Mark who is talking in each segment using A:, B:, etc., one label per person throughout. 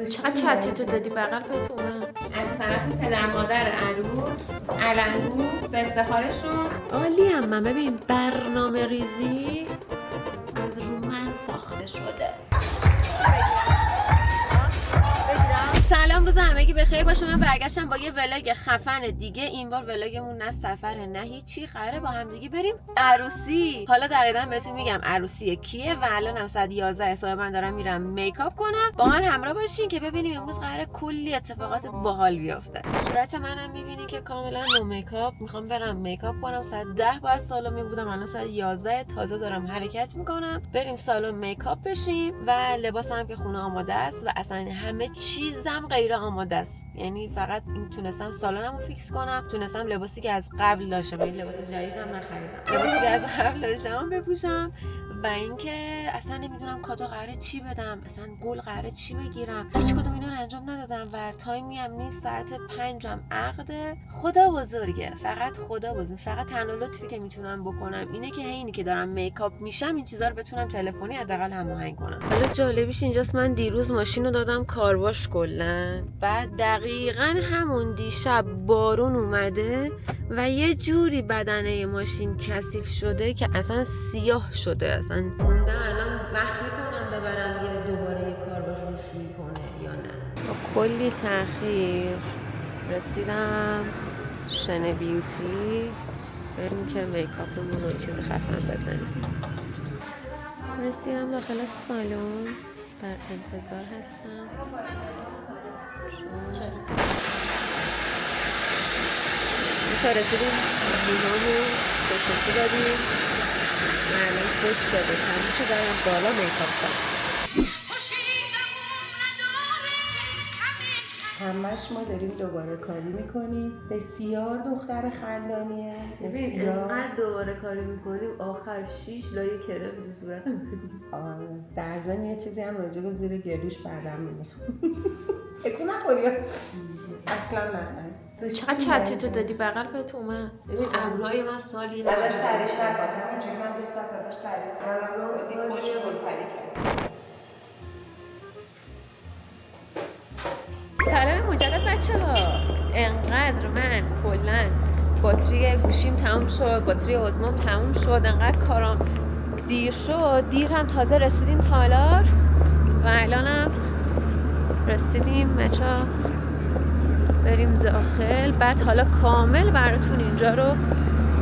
A: چقدر چتری تو دادی بغل پت اومد.
B: از طرف پدر مادر عروس علنگو به افتخارشون.
A: عالی هم من ببین برنامه ریزی از رو من ساخته شده. سلام، روز همگی بخیر باشه. من برگشتم با یه ولاگ خفن دیگه. این بار ولاگمون نه سفره نه هیچی، قراره با هم دیگه بریم عروسی. حالا در ادامه بهتون میگم عروسی کیه و الانم ساعت 11 حساب من دارم میرم میکاپ کنم. با من همراه باشین که ببینیم امروز قراره کلی اتفاقات باحال بیفته. صورت منم میبینین که کاملا نو میکاپ. میخوام برم میکاپ کنم. ساعت 10 باید سالن بودم، الان ساعت 11 تازه دارم حرکت میکنم. بریم سالن میکاپ بشیم و لباسم که خونه آماده است و اصلا همه چیزم غیر آماده است. یعنی فقط این تونستم سالنمو فیکس کنم، تونستم لباسی که از قبل داشتم، یعنی لباس جدیدم نخریدم، لباسی که از قبل داشتم بپوشم. و اینکه اصلا نمیدونم کادو قراره چی بدم، اصلا گل قراره چی بگیرم، هیچ کدوم اینا رو انجام ندادم و تایمی هم نیست. ساعت 5 عقده. خدا بزرگه، فقط خدا بزرگه. فقط تنها لطفی که میتونم بکنم اینه که اینی که دارم میکاپ میشم این چیزا رو بتونم تلفنی حداقل هماهنگ کنم. حالا جالبیش اینجاست من دیروز ماشین رو دادم کارواش کلا، بعد دقیقاً همون دیشب بارون اومده و یه جوری بدنه ماشین کثیف شده که اصلا سیاه شده. اصلا موندم الان وقت میکنم ببرم یا دوباره یه کارواش روشویی کنه یا نه. با کلی تأخیر رسیدم شن بیوتی، بریم که میکاپمون رو چیز خفن بزنیم. رسیدم داخل سالن، در انتظار هستم. رسیدیم بیمامو شستشو دادیم و الان خوش شده تموشو دارم بالا میکاپ شد.
C: همش ما داریم دوباره کاری میکنیم. بسیار دختر خندانیه، بسیار.
A: اینقدر دوباره کاری میکنیم آخر 6 لایه کرم رو صورتم بدیم.
C: آره در ضمن یه چیزی هم راجع به زیر گلوش بعدم میگم. اکو نخوری اصلا نخوری.
A: چقدر چتری تو دادی بغل پت اومد. ببین ابروهای من سالیه
C: ازش تعریف نکن، همینجوری من 2 ساعت ازش تعریف کردم. خوش گلپری کرد.
A: سلام مجدد بچه‌ها. انقدر من کلا باتری گوشیم تموم شد، باتری عزمم تموم شد، انقدر کارام دیر شد. دیر هم تازه رسیدیم تالار و الانم رسیدیم بچه‌ها بریم داخل. بعد حالا کامل براتون اینجا رو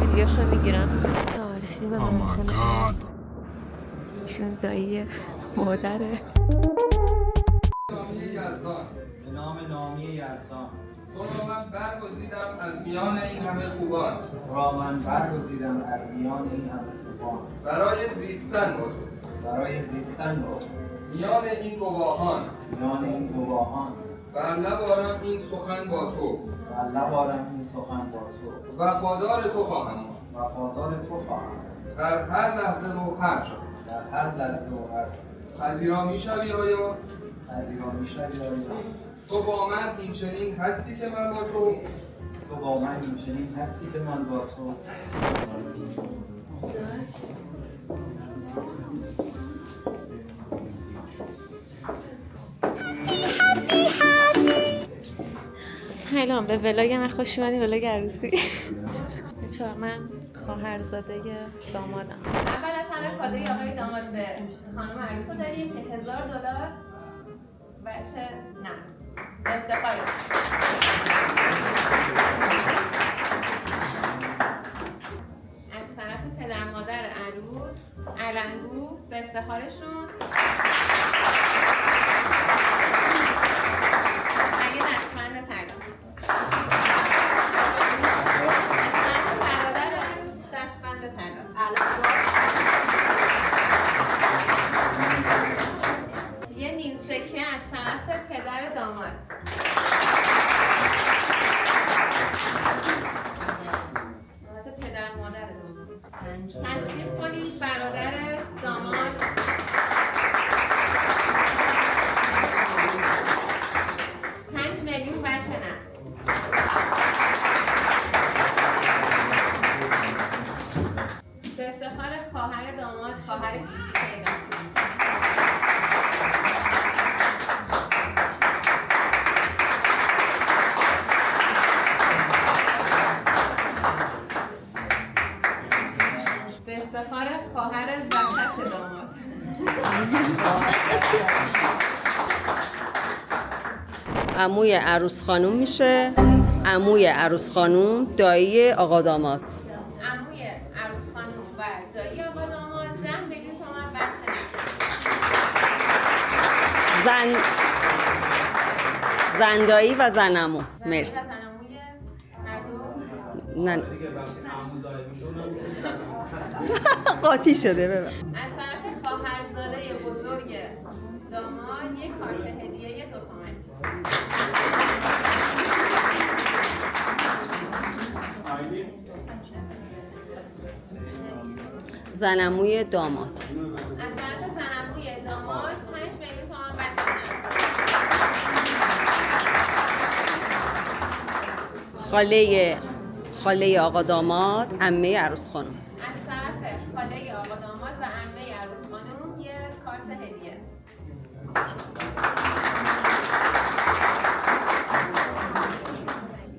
A: ویدیوشو میگیرم. رسیدیم به خونه. ایشون دایی مادره.
D: به نام نامی یزدان
E: تو را من برگزیدم از میان این همه خوبان.
D: از میان این همه خوبان
E: برای زیستن بود. میان این گواهان بر لب این سخن با تو. وفادار تو خواهم. در هر لحظه و هر جا. پذیرا میشوی آیا؟ تو با من این چنین هستی که من با تو.
A: سلام، به ولاگ من خوش اومدید. ولاگ عروسی. بچه‌ها من خواهرزاده دامادم.
B: اول از همه کادوی آقای داماد به خانم عروس داریم که $1000 بچه نه افتخارش. از طرف پدر مادر عروس علنگو به افتخارشون یه دستبند طلا. از طرف برادر عروس دستبند طلا. یه نیم سکه از طرف پدر داماد. پدر مادر داماد. تشریف کنید برادر داماد. $5,000,000 بچه نه. به افتخار خواهر داماد، خواهر کوچیک اینا.
F: عموی عروس خانوم میشه. عموی عروس خانوم دایی آقا داماد.
B: عموی عروس خانوم و دایی آقا داماد 10 میلیون تومان بخش
F: زن دایی و زن عمو. مرسی.
B: زن عموی هر دو
F: نه قاطی شده ببر.
B: از طرف خواهرزاده بزرگ داماد یک کارت هدیه 2 تومانی.
F: زن عموی داماد.
B: از طرف زن عموی داماد 5 میلیون تومان بخش
F: خاله آقا داماد عمه عروس خانم.
B: از طرف خاله آقا داماد و عمه عروس خانوم یک کارت هدیه.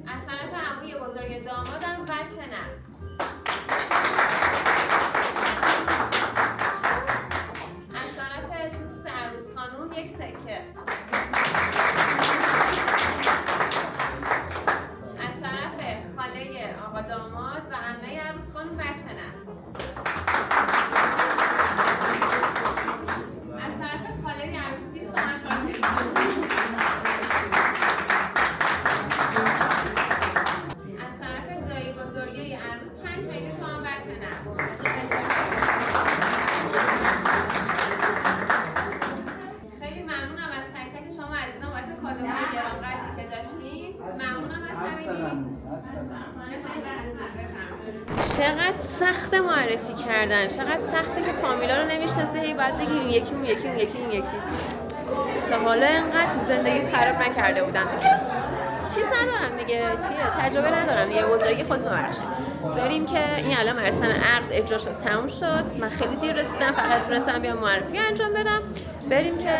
B: از طرف عموی بزرگ دامادم بچه نه. از طرف دوست عروس خانوم یک سکه. از طرف خاله آقا داماد و عمه عروس خانوم بچه نه. از طرف خاله عروس 20 تومن کارت. از طرف دایی بزرگه عروس 5 میلیون تومان بچه نه. خیلی ممنونم از تک تک شما عزیزان بابت کادوهای گرانقدری که داشتید. ممنونم از همگی. چقدر سخت معرفی کردن، چقدر سخته که فامیلا رو نمیشناسه، هی باید بگی این یکی اون یکی اون یکی این یکی. تا حالا اینقدر زندگی خراب نکرده بودم. چیز ندارم دیگه، چیه؟ تجربه ندارم یه بزرگی خودتون ببخشید. بریم که این الان مراسم عقد اجرا شد، تموم شد. من خیلی دیر رسیدم، فقط تونستم بیام معرفی انجام بدم. بریم که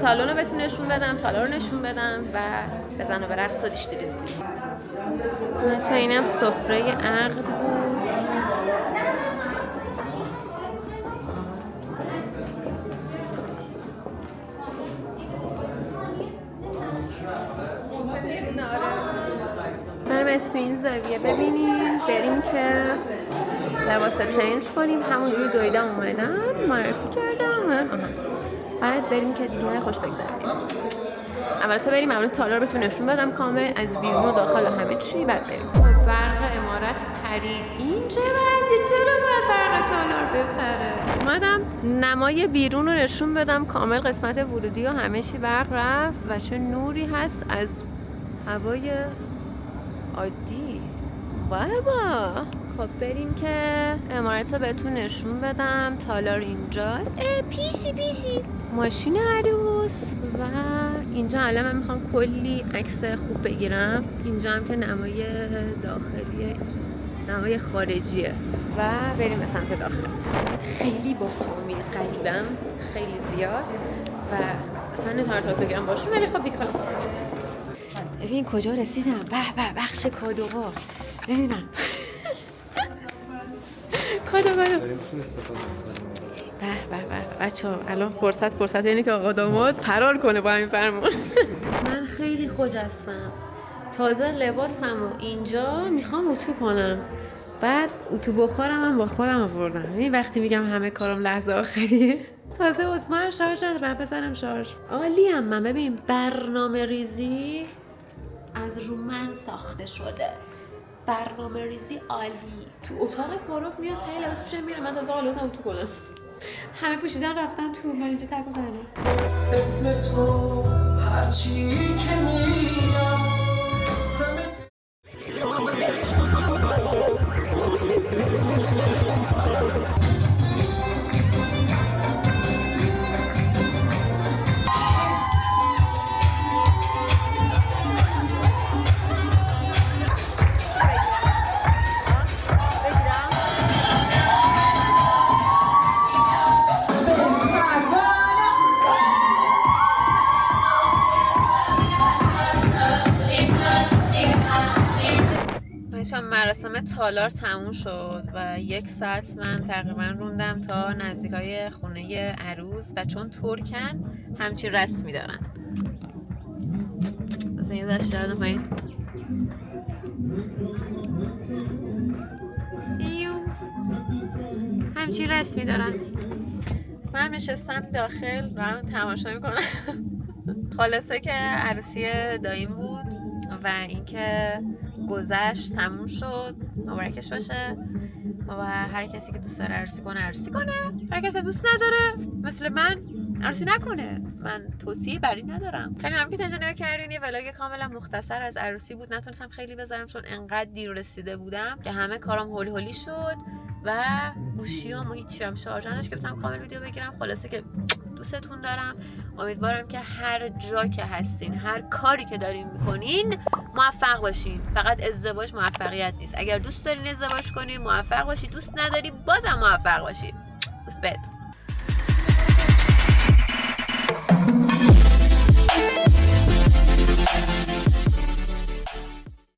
B: سالن رو بهتون نشون بدم، تالار رو نشون بدم و بزن و به رقص و دیشتی بزنیم. بچه‌ها اینم سفره عقد بود. بریم اسم این زاویه ببینیم، بریم که لباس چنج کنیم. همونجوری دویدم اومدم معرفی کردم. بعد بریم که دیگه خوش بگذاریم. اول تا بریم اول تالار بهتون نشون بدم کامل از بیرون و داخل و همه چی. بعد بریم. برق امارت پرید. این چه وضعی؟ چرا باید برق تالار بپره؟ اومدم نمای بیرون رو نشون بدم کامل، قسمت ورودی و همه چی برق رفت و چه نوری هست از هوای عادی. بابا خب بریم که امارت رو بهتون نشون بدم. تالار اینجا. پیسی ماشین عروس و اینجا الان من میخوام کلی عکس خوب بگیرم. اینجا هم که نمای داخلی، نمای خارجیه و بریم به سمت داخل. خیلی با فامیل قریبم، خیلی زیاد و اصلا نتونم بگیرم باشون، ولی خب دیگه خلاص. ببین کجا رسیدم. به بخش کادوها. ببینم کادو به بچه‌ها الان فرصت یعنی که آقا داماد فرار کنه با همین فرمان. من خیلی خجستم. تازه لباسم و اینجا میخوام اتو کنم. بعد اتو بخارم هم با خودم آوردم. یعنی وقتی میگم همه کارم لحظه آخریه. تازه عثمان شارژ ندارم بزنم شارژ. عالی ام من. ببین برنامه ریزی از رو من ساخته شده. برنامه ریزی عالی. تو اتاق پروف میاد سری لباس پوشم میره. من تازه حالاتم اتو کنم. همه پوشیدن رفتن تو، من اینجا تکو تنها.
G: اسم تو هرچی که میگم
A: مراسم تالار تموم شد و 1 ساعت من تقریبا روندم تا نزدیکای خونه عروس و چون ترکن همچین رسمی دارن. مثلا یه دشت کردم پایین. ایو همچین رسمی دارن. من نشستم داخل رو تماشا میکنم. خلاصه که عروسی داییم بود و اینکه گذشت تموم شد، مبارکش باشه. و هر کسی که دوست داره عروسی کنه، هر کسی دوست نداره مثل من عروسی نکنه. من توصیه بر این ندارم. خیلی هم که تجربه کردین. یه ولاگ کاملا مختصر از عروسی بود، نتونستم خیلی بذارم چون انقدر دیر رسیده بودم که همه کارام هول هولی شد و گوشیام و هیچی هم شارژ نداشت که بتونم کامل ویدیو بگیرم. خلاصه که دوستتون دارم. امیدوارم که هر جا که هستین، هر کاری که دارین میکنین موفق باشین. فقط ازدواج موفقیت نیست. اگر دوست دارین ازدواج کنین موفق باشین، دوست نداری بازم موفق باشین. دوست بد.